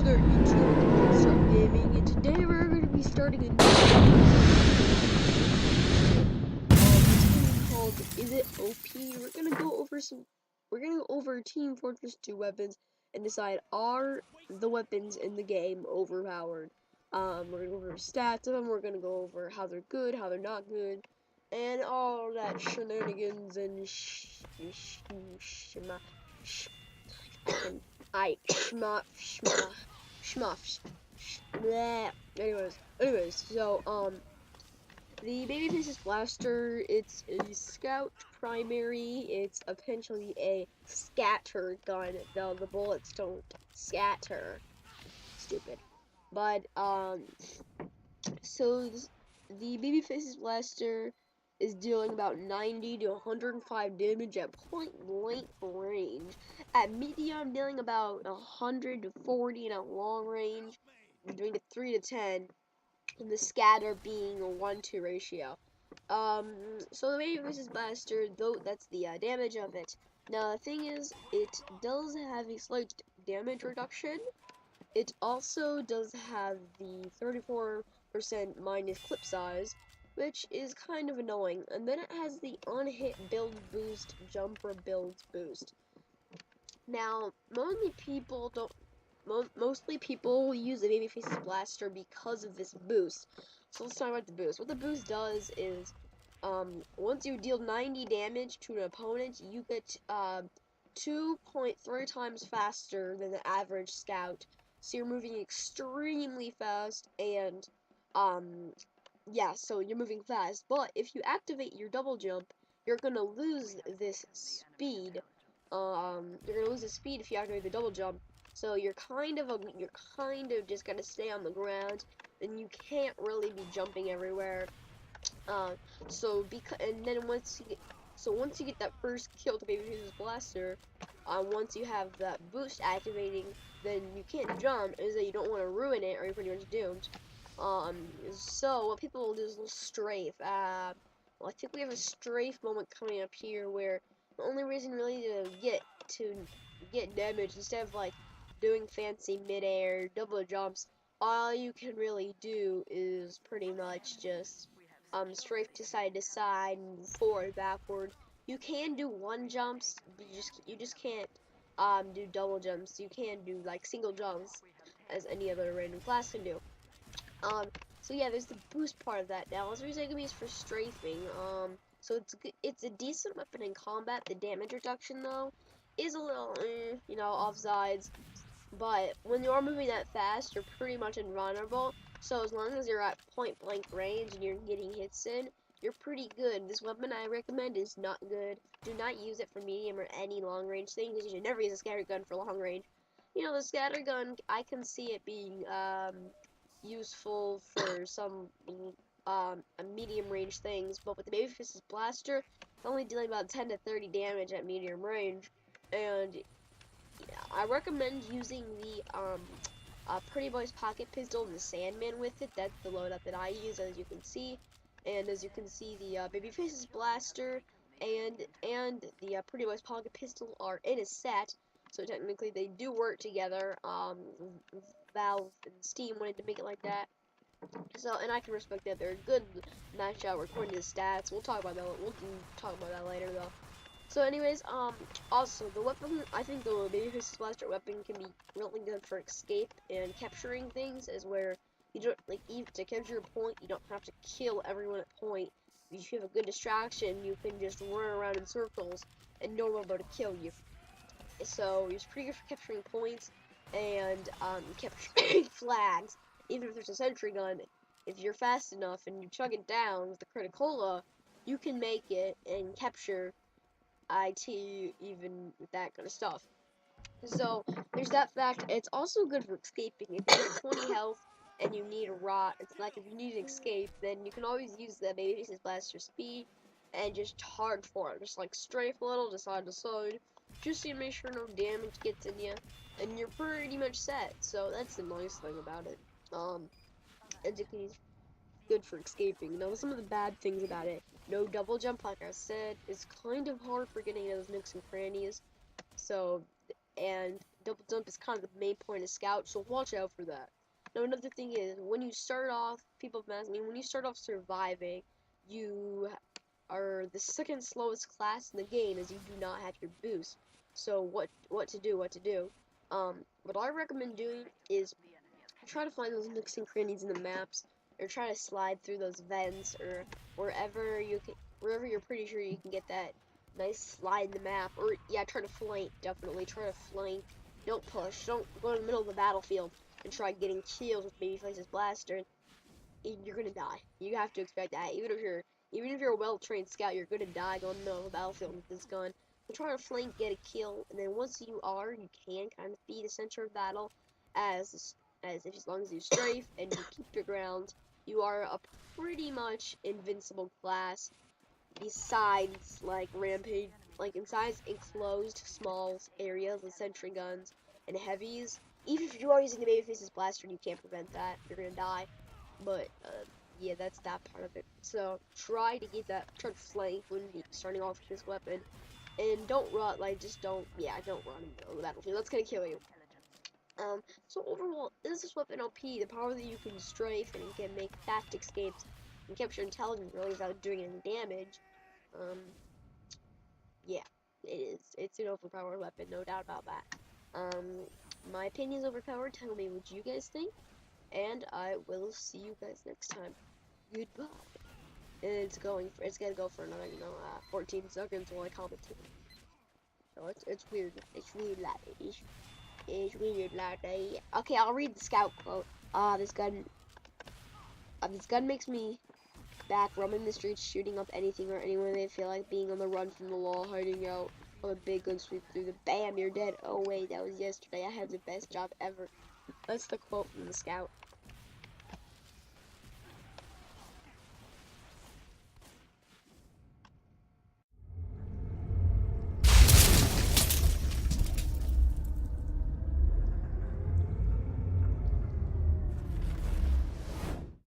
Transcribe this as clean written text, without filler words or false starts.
there, YouTube, BloodStruck Gaming, and today we're going to be starting a new game called Is It OP? We're gonna go over Team Fortress 2 weapons and decide are the weapons in the game overpowered. We're gonna go over stats of them. We're gonna go over how they're good, how they're not good, and all that shenanigans and anyways, so the babyface's blaster, it's a scout primary. It's potentially a scatter gun, though the bullets don't scatter. Stupid. But so the babyface's blaster is dealing about 90 to 105 damage at point blank range. At medium, dealing about 100 to 40 in a long range, doing a 3 to 10, and the scatter being a 1-2 ratio. So the babyface's blaster, though, that's the damage of it. Now the thing is, it does have a slight damage reduction. It also does have the 34% minus clip size, which is kind of annoying. And then it has the unhit build boost, jumper build boost. Now, mostly people use the babyface's blaster because of this boost. So let's talk about the boost. What the boost does is, once you deal 90 damage to an opponent, you get 2.3 times faster than the average scout. So you're moving extremely fast, and yeah, so you're moving fast. But if you activate your double jump, you're gonna lose this speed. You're gonna lose the speed if you activate the double jump. So you're kind of just gonna stay on the ground, and you can't really be jumping everywhere. And then once you get that first kill to babyface's blaster, once you have that boost activating, then you can't jump, is that you don't want to ruin it or you're pretty much doomed. So what people will do is they'll strafe. Well, I think we have a strafe moment coming up here where the only reason really to get damage, instead of like doing fancy mid-air double jumps, all you can really do is pretty much just strafe to side and forward, backward. You can do one jumps, but you just can't do double jumps. You can do like single jumps, as any other random class can do. So yeah, there's the boost part of that. Now, the reason I can be used for strafing. So it's a decent weapon in combat. The damage reduction though is a little, offsides. But when you are moving that fast, you're pretty much invulnerable. So as long as you're at point blank range and you're getting hits in, you're pretty good. This weapon I recommend is not good. Do not use it for medium or any long range thing, because you should never use a scatter gun for long range. The scatter gun, I can see it being useful for some medium range things, but with the babyface's blaster, it's only dealing about 10 to 30 damage at medium range, and I recommend using the Pretty Boy's pocket pistol and the Sandman with it. That's the loadout that I use, as you can see. And as you can see, the babyface's blaster and the Pretty Boy's pocket pistol are in a set, so technically they do work together. Valve and Steam wanted to make it like that. So, and I can respect that. They're a good matchup according to the stats. We'll talk about that. We'll talk about that later, though. So, anyways, also the weapon. I think the babyface's blaster weapon can be really good for escape and capturing things, is where you don't to capture a point. You don't have to kill everyone at point. If you have a good distraction, you can just run around in circles and no one will be able to kill you. So it's pretty good for capturing points and capturing flags. Even if there's a sentry gun, if you're fast enough and you chug it down with the Criticola, you can make it and capture IT even with that kind of stuff. So there's that fact. It's also good for escaping. If you're at 20 health and you need a rot, it's like if you need an escape, then you can always use the babyface's blaster speed and just charge for it. Just like strafe a little to side, just to make sure no damage gets in you, and you're pretty much set. So that's the nice thing about it. And it's good for escaping. Now, some of the bad things about it: no double jump, like I said. It's kind of hard for getting those nooks and crannies. So, and double jump is kind of the main point of Scout, so watch out for that. Now another thing is, when you start off, people have asked me, when you start off surviving, you are the second slowest class in the game, as you do not have your boost. So what to do? What I recommend doing is try to find those nooks and crannies in the maps, or try to slide through those vents, or wherever you're pretty sure you can get that nice slide in the map. Or yeah, try to flank. Definitely try to flank. Don't push. Don't go in the middle of the battlefield and try getting kills with Babyface's blaster. You're gonna die. You have to expect that. Even if you're a well-trained scout, you're gonna die going in the middle of the battlefield with this gun. So try to flank, get a kill, and then once you can kind of be the center of battle, as long as you strafe and you keep your ground, you are a pretty much invincible class. Besides, like rampage, like inside enclosed small areas with sentry guns and heavies. Even if you are using the Babyface's blaster, you can't prevent that. You're gonna die. But yeah, that's that part of it. So try to flank when starting off with this weapon, and don't run. Like don't run in the middle of the battlefield. That's gonna kill you. So overall, is this weapon OP? The power that you can strafe and you can make fast escapes and capture intelligence really without doing any damage. Um, yeah, it is. It's an overpowered weapon, no doubt about that. My opinion is overpowered. Tell me what you guys think, and I will see you guys next time. Goodbye. And it's gonna go for another 14 seconds while I commentate. So it's weird. It's weird like it's weird like that. Okay, I'll read the scout quote. This gun makes me back roaming the streets, shooting up anything or anyone they feel like, being on the run from the law, hiding out on a big gun sweep through the bam, you're dead. Oh wait, that was yesterday. I had the best job ever. That's the quote from the scout.